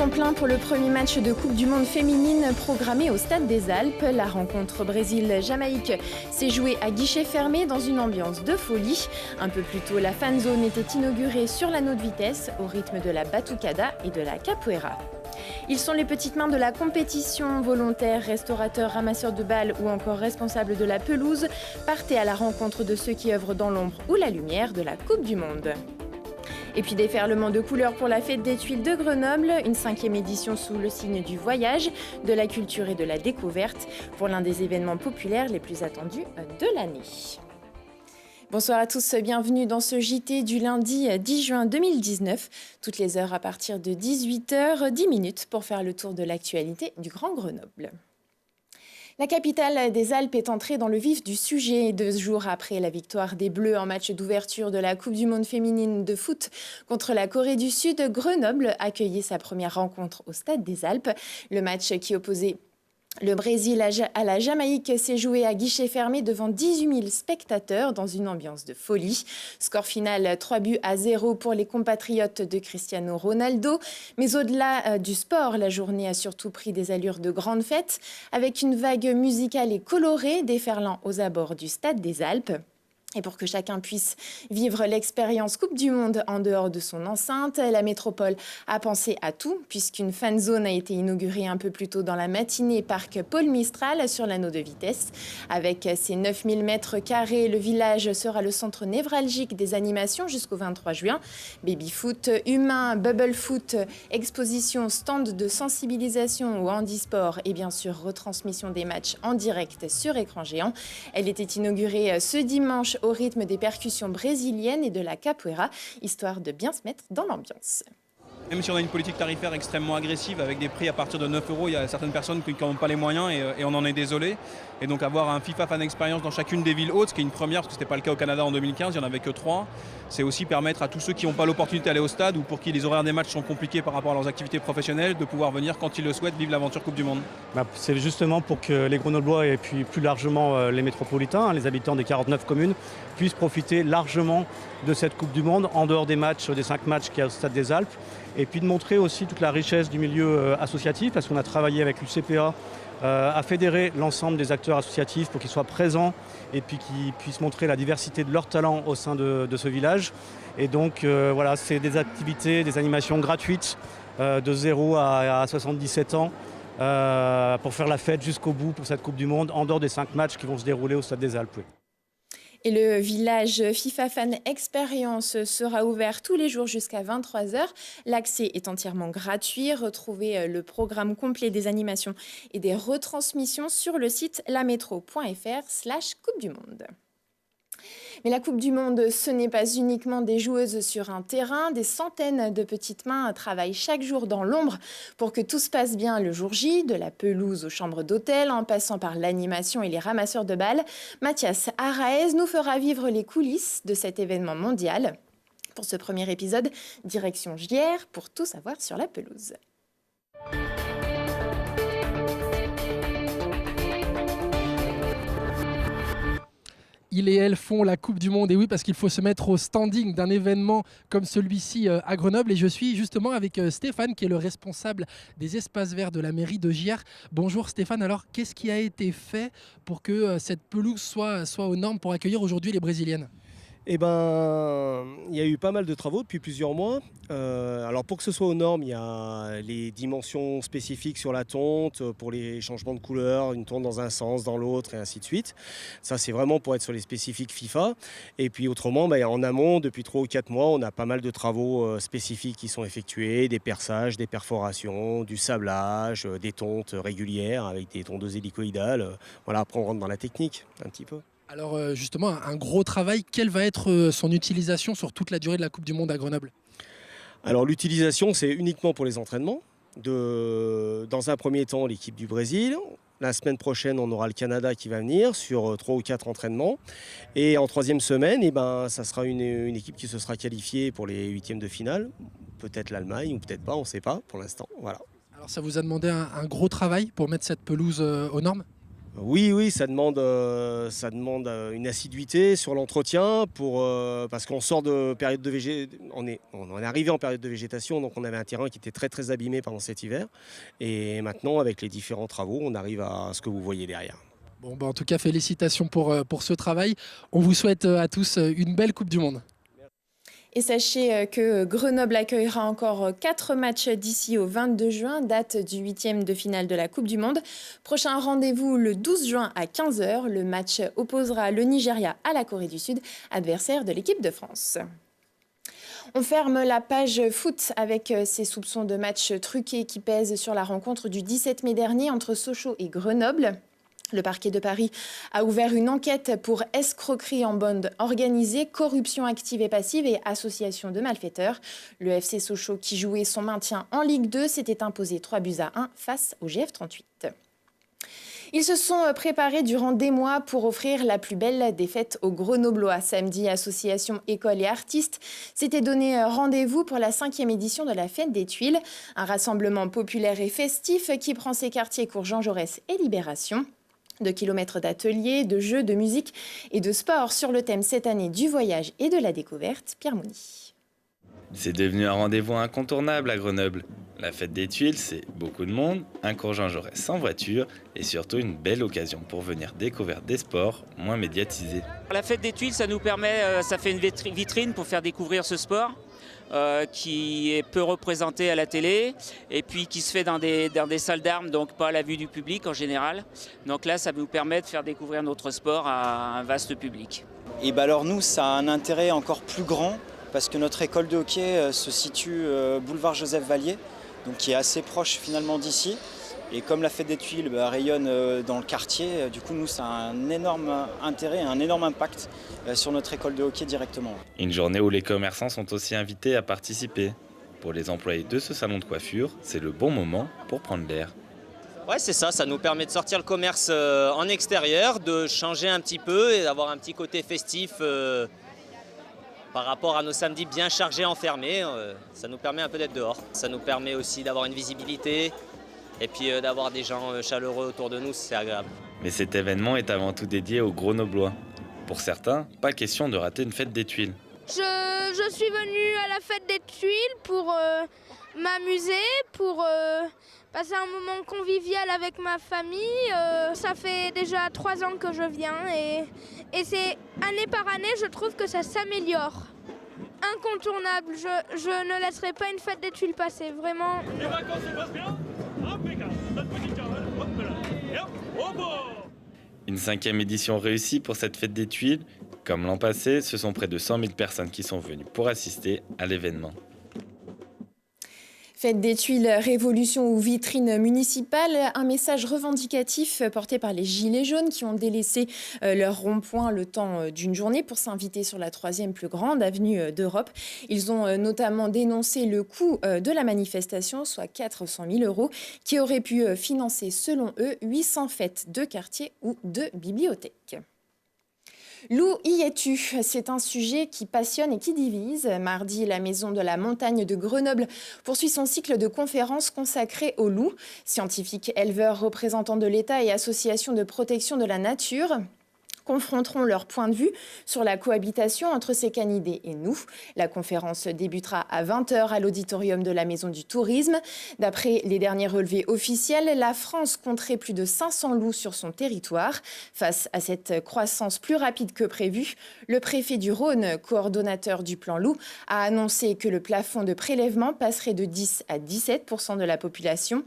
carton plein pour le premier match de Coupe du Monde féminine programmé au Stade des Alpes. La rencontre Brésil-Jamaïque s'est jouée à guichet fermé dans une ambiance de folie. Un peu plus tôt, la fan zone était inaugurée sur l'anneau de vitesse au rythme de la batucada et de la capoeira. Ils sont les petites mains de la compétition, volontaires, restaurateurs, ramasseurs de balles ou encore responsables de la pelouse. Partez à la rencontre de ceux qui œuvrent dans l'ombre ou la lumière de la Coupe du Monde. Et puis déferlement de couleurs pour la fête des Tuiles de Grenoble, une 5e édition sous le signe du voyage, de la culture et de la découverte pour l'un des événements populaires les plus attendus de l'année. Bonsoir à tous, bienvenue dans ce JT du lundi 10 juin 2019. Toutes les heures à partir de 18h10 pour faire le tour de l'actualité du Grand Grenoble. La capitale des Alpes est entrée dans le vif du sujet 2 jours après la victoire des Bleus en match d'ouverture de la Coupe du Monde féminine de foot contre la Corée du Sud. Grenoble accueillait sa première rencontre au Stade des Alpes. Le match qui opposait le Brésil à la Jamaïque s'est joué à guichet fermé devant 18 000 spectateurs dans une ambiance de folie. Score final 3-0 pour les compatriotes de Cristiano Ronaldo. Mais au-delà du sport, la journée a surtout pris des allures de grande fête avec une vague musicale et colorée déferlant aux abords du Stade des Alpes. Et pour que chacun puisse vivre l'expérience Coupe du Monde en dehors de son enceinte, la métropole a pensé à tout, puisqu'une fan zone a été inaugurée un peu plus tôt dans la matinée parc Paul Mistral sur l'anneau de vitesse. Avec ses 9000 mètres carrés, le village sera le centre névralgique des animations jusqu'au 23 juin. Baby-foot, humain, bubble foot, exposition, stand de sensibilisation au handisport et bien sûr retransmission des matchs en direct sur écran géant. Elle était inaugurée ce dimanche au rythme des percussions brésiliennes et de la capoeira, histoire de bien se mettre dans l'ambiance. Même si on a une politique tarifaire extrêmement agressive avec des prix à partir de 9 €, il y a certaines personnes qui n'ont pas les moyens et on en est désolé. Et donc avoir un FIFA Fan Experience dans chacune des villes hautes, ce qui est une première parce que ce n'était pas le cas au Canada en 2015, il n'y en avait que 3. C'est aussi permettre à tous ceux qui n'ont pas l'opportunité d'aller au stade ou pour qui les horaires des matchs sont compliqués par rapport à leurs activités professionnelles, de pouvoir venir quand ils le souhaitent vivre l'aventure Coupe du Monde. C'est justement pour que les Grenoblois et puis plus largement les métropolitains, les habitants des 49 communes, puissent profiter largement de cette Coupe du Monde en dehors des matchs, des 5 matchs qu'il y a au Stade des Alpes. Et puis de montrer aussi toute la richesse du milieu associatif, parce qu'on a travaillé avec l'UCPA à fédérer l'ensemble des acteurs associatifs pour qu'ils soient présents et puis qu'ils puissent montrer la diversité de leurs talents au sein de ce village. Et donc voilà, c'est des activités, des animations gratuites de 0 à 77 ans pour faire la fête jusqu'au bout pour cette Coupe du Monde en dehors des 5 matchs qui vont se dérouler au Stade des Alpes. Oui. Et le village FIFA Fan Experience sera ouvert tous les jours jusqu'à 23h. L'accès est entièrement gratuit. Retrouvez le programme complet des animations et des retransmissions sur le site lametro.fr/Coupe du Monde. Mais la Coupe du Monde, ce n'est pas uniquement des joueuses sur un terrain. Des centaines de petites mains travaillent chaque jour dans l'ombre pour que tout se passe bien le jour J, de la pelouse aux chambres d'hôtel, en passant par l'animation et les ramasseurs de balles. Mathias Araez nous fera vivre les coulisses de cet événement mondial. Pour ce premier épisode, direction Gières pour tout savoir sur la pelouse. Ils et elles font la Coupe du Monde, et oui, parce qu'il faut se mettre au standing d'un événement comme celui-ci à Grenoble. Et je suis justement avec Stéphane, qui est le responsable des espaces verts de la mairie de Gières. Bonjour Stéphane, alors qu'est-ce qui a été fait pour que cette pelouse soit aux normes pour accueillir aujourd'hui les Brésiliennes ? Eh ben, il y a eu pas mal de travaux depuis plusieurs mois. Alors pour que ce soit aux normes, il y a les dimensions spécifiques sur la tonte, pour les changements de couleur, une tonte dans un sens, dans l'autre et ainsi de suite. Ça c'est vraiment pour être sur les spécifiques FIFA. Et puis autrement, en amont, depuis 3 ou 4 mois, on a pas mal de travaux spécifiques qui sont effectués, des perçages, des perforations, du sablage, des tontes régulières avec des tondeuses hélicoïdales. Voilà, après on rentre dans la technique un petit peu. Alors justement, un gros travail, quelle va être son utilisation sur toute la durée de la Coupe du Monde à Grenoble ? Alors l'utilisation, c'est uniquement pour les entraînements. Dans un premier temps, l'équipe du Brésil. La semaine prochaine, on aura le Canada qui va venir sur 3 ou 4 entraînements. Et en 3e semaine, ça sera une équipe qui se sera qualifiée pour les 8e de finale. Peut-être l'Allemagne ou peut-être pas, on ne sait pas pour l'instant. Voilà. Alors ça vous a demandé un gros travail pour mettre cette pelouse aux normes ? Oui, ça demande une assiduité sur l'entretien parce qu'on sort de période de végétation. On est arrivé en période de végétation, donc on avait un terrain qui était très très abîmé pendant cet hiver. Et maintenant, avec les différents travaux, on arrive à ce que vous voyez derrière. Bon, en tout cas, félicitations pour ce travail. On vous souhaite à tous une belle Coupe du Monde. Et sachez que Grenoble accueillera encore 4 matchs d'ici au 22 juin, date du 8e de finale de la Coupe du Monde. Prochain rendez-vous le 12 juin à 15h. Le match opposera le Nigeria à la Corée du Sud, adversaire de l'équipe de France. On ferme la page foot avec ces soupçons de match truqués qui pèsent sur la rencontre du 17 mai dernier entre Sochaux et Grenoble. Le parquet de Paris a ouvert une enquête pour escroquerie en bande organisée, corruption active et passive et association de malfaiteurs. Le FC Sochaux, qui jouait son maintien en Ligue 2, s'était imposé 3-1 face au GF38. Ils se sont préparés durant des mois pour offrir la plus belle des fêtes aux Grenoblois. Samedi, association, école et artistes s'étaient donné rendez-vous pour la 5e édition de la Fête des Tuiles, un rassemblement populaire et festif qui prend ses quartiers cours Jean Jaurès et Libération. 2 kilomètres d'ateliers, de jeux, de musique et de sport sur le thème cette année du voyage et de la découverte. Pierre Mouny. C'est devenu un rendez-vous incontournable à Grenoble. La fête des Tuiles, c'est beaucoup de monde, un cours Jean Jaurès sans voiture et surtout une belle occasion pour venir découvrir des sports moins médiatisés. La fête des Tuiles, ça nous permet, ça fait une vitrine pour faire découvrir ce sport. Qui est peu représenté à la télé et puis qui se fait dans des salles d'armes, donc pas à la vue du public en général. Donc là, ça nous permet de faire découvrir notre sport à un vaste public. Et alors nous, ça a un intérêt encore plus grand parce que notre école de hockey se situe boulevard Joseph Vallier, donc qui est assez proche finalement d'ici. Et comme la fête des Tuiles rayonne dans le quartier, du coup nous ça a un énorme intérêt, un énorme impact sur notre école de hockey directement. Une journée où les commerçants sont aussi invités à participer. Pour les employés de ce salon de coiffure, c'est le bon moment pour prendre l'air. Ouais, c'est ça, ça nous permet de sortir le commerce en extérieur, de changer un petit peu et d'avoir un petit côté festif par rapport à nos samedis bien chargés, enfermés. Ça nous permet un peu d'être dehors. Ça nous permet aussi d'avoir une visibilité. Et puis d'avoir des gens chaleureux autour de nous, c'est agréable. Mais cet événement est avant tout dédié aux Grenoblois. Pour certains, pas question de rater une fête des Tuiles. Je suis venue à la fête des Tuiles pour m'amuser, pour passer un moment convivial avec ma famille. Ça fait déjà 3 ans que je viens et c'est année par année, je trouve que ça s'améliore. Incontournable, je ne laisserai pas une fête des Tuiles passer, vraiment. Les vacances se passent bien. Une 5e édition réussie pour cette fête des Tuiles. Comme l'an passé, ce sont près de 100 000 personnes qui sont venues pour assister à l'événement. Fête des Tuiles, révolution ou vitrine municipale, un message revendicatif porté par les Gilets jaunes qui ont délaissé leur rond-point le temps d'une journée pour s'inviter sur la 3e plus grande avenue d'Europe. Ils ont notamment dénoncé le coût de la manifestation, soit 400 000 €, qui aurait pu financer, selon eux, 800 fêtes de quartier ou de bibliothèques. Loup, y es-tu? C'est un sujet qui passionne et qui divise. Mardi, la Maison de la Montagne de Grenoble poursuit son cycle de conférences consacré au loup. Scientifiques, éleveurs, représentants de l'État et associations de protection de la nature confronteront leur point de vue sur la cohabitation entre ces canidés et nous. La conférence débutera à 20h à l'auditorium de la Maison du Tourisme. D'après les derniers relevés officiels, la France compterait plus de 500 loups sur son territoire. Face à cette croissance plus rapide que prévu, le préfet du Rhône, coordonnateur du plan loup, a annoncé que le plafond de prélèvement passerait de 10 à 17% de la population,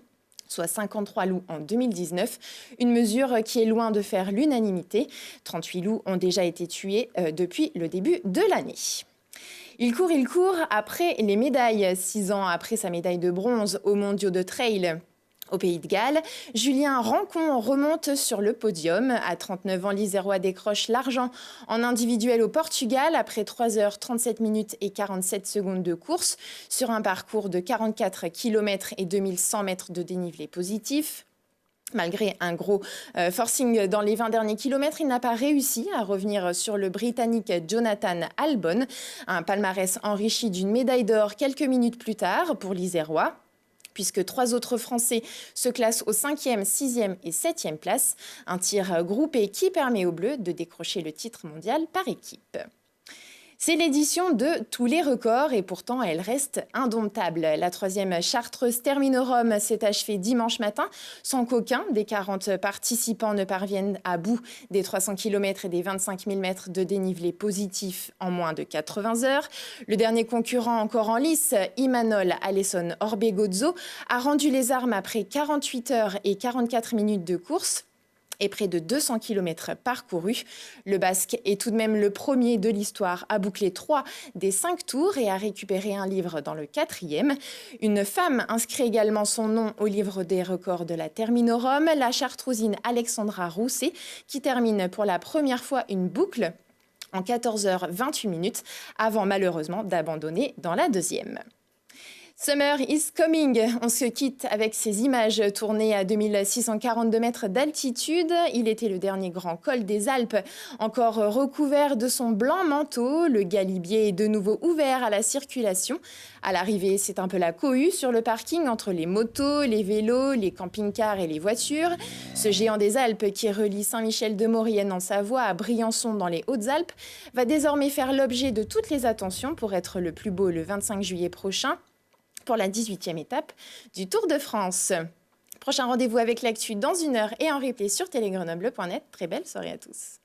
soit 53 loups en 2019, une mesure qui est loin de faire l'unanimité. 38 loups ont déjà été tués depuis le début de l'année. Il court après les médailles. 6 ans après sa médaille de bronze aux mondiaux de trail au Pays de Galles, Julien Rancon remonte sur le podium. À 39 ans, l'Isérois décroche l'argent en individuel au Portugal après 3h37 minutes et 47 secondes de course sur un parcours de 44 km et 2100 mètres de dénivelé positif. Malgré un gros forcing dans les 20 derniers kilomètres, il n'a pas réussi à revenir sur le Britannique Jonathan Albon. Un palmarès enrichi d'une médaille d'or quelques minutes plus tard pour l'Isérois. puisque 3 autres Français se classent aux 5e, 6e et 7e places. Un tir groupé qui permet aux Bleus de décrocher le titre mondial par équipe. C'est l'édition de tous les records et pourtant elle reste indomptable. La 3e Chartreuse termine au Rhum s'est achevée dimanche matin sans qu'aucun des 40 participants ne parvienne à bout des 300 km et des 25 000 mètres de dénivelé positif en moins de 80 heures. Le dernier concurrent encore en lice, Imanol Alesson Orbegozo, a rendu les armes après 48 heures et 44 minutes de course et près de 200 km parcourus. Le Basque est tout de même le premier de l'histoire à boucler 3 des 5 tours et à récupérer un livre dans le 4e. Une femme inscrit également son nom au livre des records de la Terminorum, la chartrousine Alexandra Rousset, qui termine pour la première fois une boucle en 14h28 avant malheureusement d'abandonner dans la 2e. Summer is coming. On se quitte avec ces images tournées à 2642 mètres d'altitude. Il était le dernier grand col des Alpes, encore recouvert de son blanc manteau. Le Galibier est de nouveau ouvert à la circulation. À l'arrivée, c'est un peu la cohue sur le parking entre les motos, les vélos, les camping-cars et les voitures. Ce géant des Alpes qui relie Saint-Michel-de-Maurienne en Savoie à Briançon dans les Hautes-Alpes va désormais faire l'objet de toutes les attentions pour être le plus beau le 25 juillet prochain, pour la 18e étape du Tour de France. Prochain rendez-vous avec l'actu dans 1 heure et en replay sur télégrenoble.net. Très belle soirée à tous.